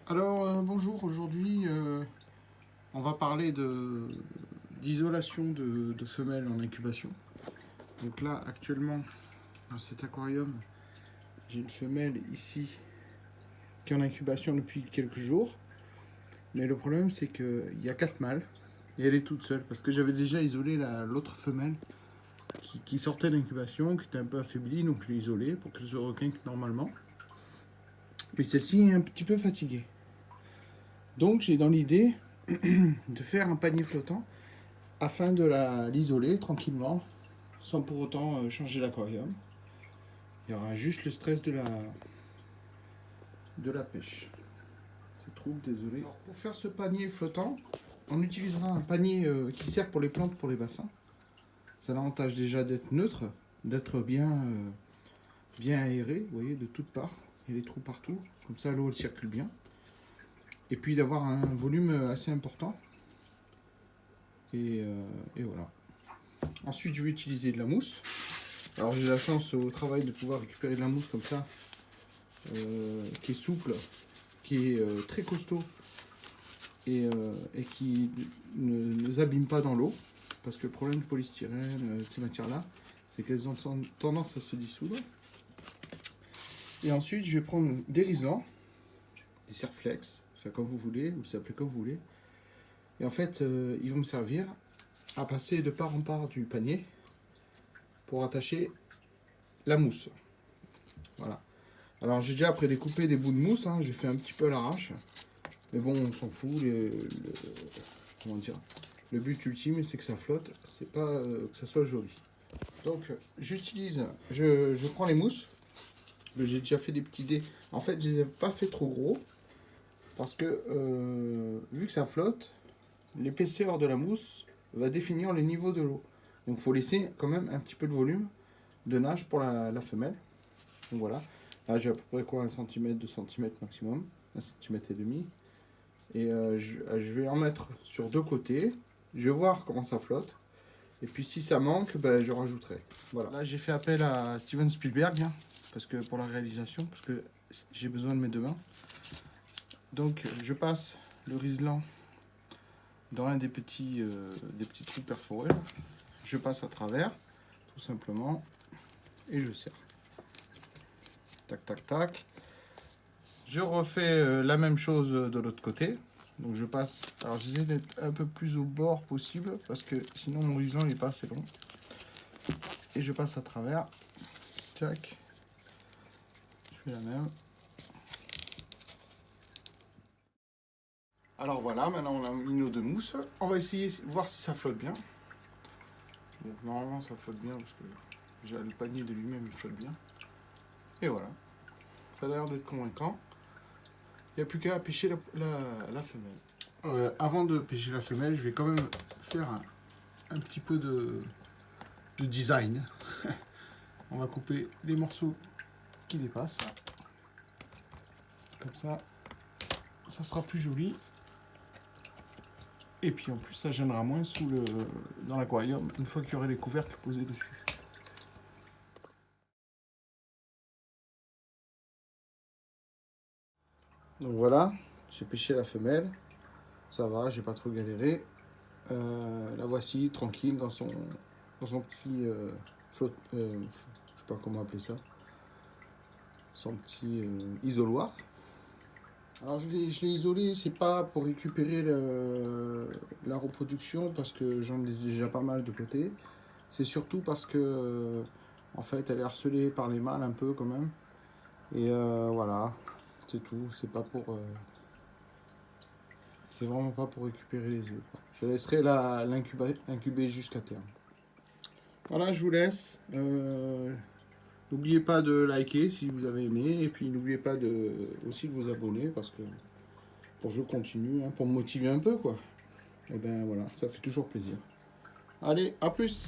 Alors bonjour, aujourd'hui on va parler d'isolation de femelles en incubation. Donc là actuellement dans cet aquarium j'ai une femelle ici qui est en incubation depuis quelques jours. Mais le problème c'est qu'il y a 4 mâles et elle est toute seule parce que j'avais déjà isolé l'autre femelle qui sortait d'incubation, qui était un peu affaiblie, donc je l'ai isolée pour qu'elle se requinque normalement. Mais celle-ci est un petit peu fatiguée. Donc j'ai dans l'idée de faire un panier flottant afin de l'isoler tranquillement, sans pour autant changer l'aquarium. Il y aura juste le stress de la pêche. C'est trop, désolé. Alors, pour faire ce panier flottant, on utilisera un panier qui sert pour les plantes, pour les bassins. Ça a l'avantage déjà d'être neutre, d'être bien aéré, vous voyez, de toutes parts. Il y a des trous partout, comme ça l'eau circule bien. Et puis d'avoir un volume assez important. Et voilà. Ensuite, je vais utiliser de la mousse. Alors j'ai la chance au travail de pouvoir récupérer de la mousse comme ça, qui est souple, qui est très costaud et qui ne s'abîme pas dans l'eau. Parce que le problème du polystyrène, ces matières-là, c'est qu'elles ont tendance à se dissoudre. Et ensuite, je vais prendre des riselants, des Serflex, enfin comme vous voulez, vous les appelez comme vous voulez. Et en fait, ils vont me servir à passer de part en part du panier pour attacher la mousse. Voilà. Alors j'ai déjà prédécoupé des bouts de mousse, hein, j'ai fait un petit peu à l'arrache. Mais bon, on s'en fout. Comment dire, le but ultime, c'est que ça flotte, c'est pas que ça soit joli. Donc je prends les mousses. J'ai déjà fait des petits dés. En fait, je les ai pas fait trop gros. Parce que vu que ça flotte, l'épaisseur de la mousse va définir le niveau de l'eau. Donc il faut laisser quand même un petit peu de volume de nage pour la femelle. Donc voilà. Là j'ai à peu près quoi, 1 cm, 2 cm maximum. 1,5 cm. Et je vais en mettre sur deux côtés. Je vais voir comment ça flotte. Et puis si ça manque, ben, je rajouterai. Voilà. Là j'ai fait appel à Steven Spielberg, hein, parce que pour la réalisation, parce que j'ai besoin de mes deux mains. Donc je passe le riselant dans un des petits trous perforés. Je passe à travers, tout simplement, et je serre. Tac, tac, tac. Je refais la même chose de l'autre côté. Donc je passe, alors j'essaie d'être un peu plus au bord possible, parce que sinon mon riselant n'est pas assez long. Et je passe à travers. Tac. Je fais la même. Alors voilà, maintenant on a mis nos deux mousses. On va essayer de voir si ça flotte bien. Donc normalement ça flotte bien, parce que déjà le panier de lui-même il flotte bien. Et voilà. Ça a l'air d'être convaincant. Il n'y a plus qu'à pêcher la femelle. Avant de pêcher la femelle, je vais quand même faire un petit peu de design. On va couper les morceaux qui dépassent. Comme ça, ça sera plus joli. Et puis en plus, ça gênera moins dans l'aquarium une fois qu'il y aurait les couvercles posés dessus. Donc voilà, j'ai pêché la femelle. Ça va, j'ai pas trop galéré. La voici tranquille dans son petit flotte, je sais pas comment appeler ça, son petit isoloir. Alors je l'ai isolé, c'est pas pour récupérer la reproduction parce que j'en ai déjà pas mal de côté. C'est surtout parce que en fait elle est harcelée par les mâles un peu quand même. Et voilà, c'est tout. C'est pas pour c'est vraiment pas pour récupérer les œufs. Je laisserai l'incuber jusqu'à terme. Voilà, je vous laisse. N'oubliez pas de liker si vous avez aimé. Et puis n'oubliez pas aussi de vous abonner parce que pour que je continue, hein, pour me motiver un peu quoi. Et ben voilà, ça fait toujours plaisir. Allez, à plus!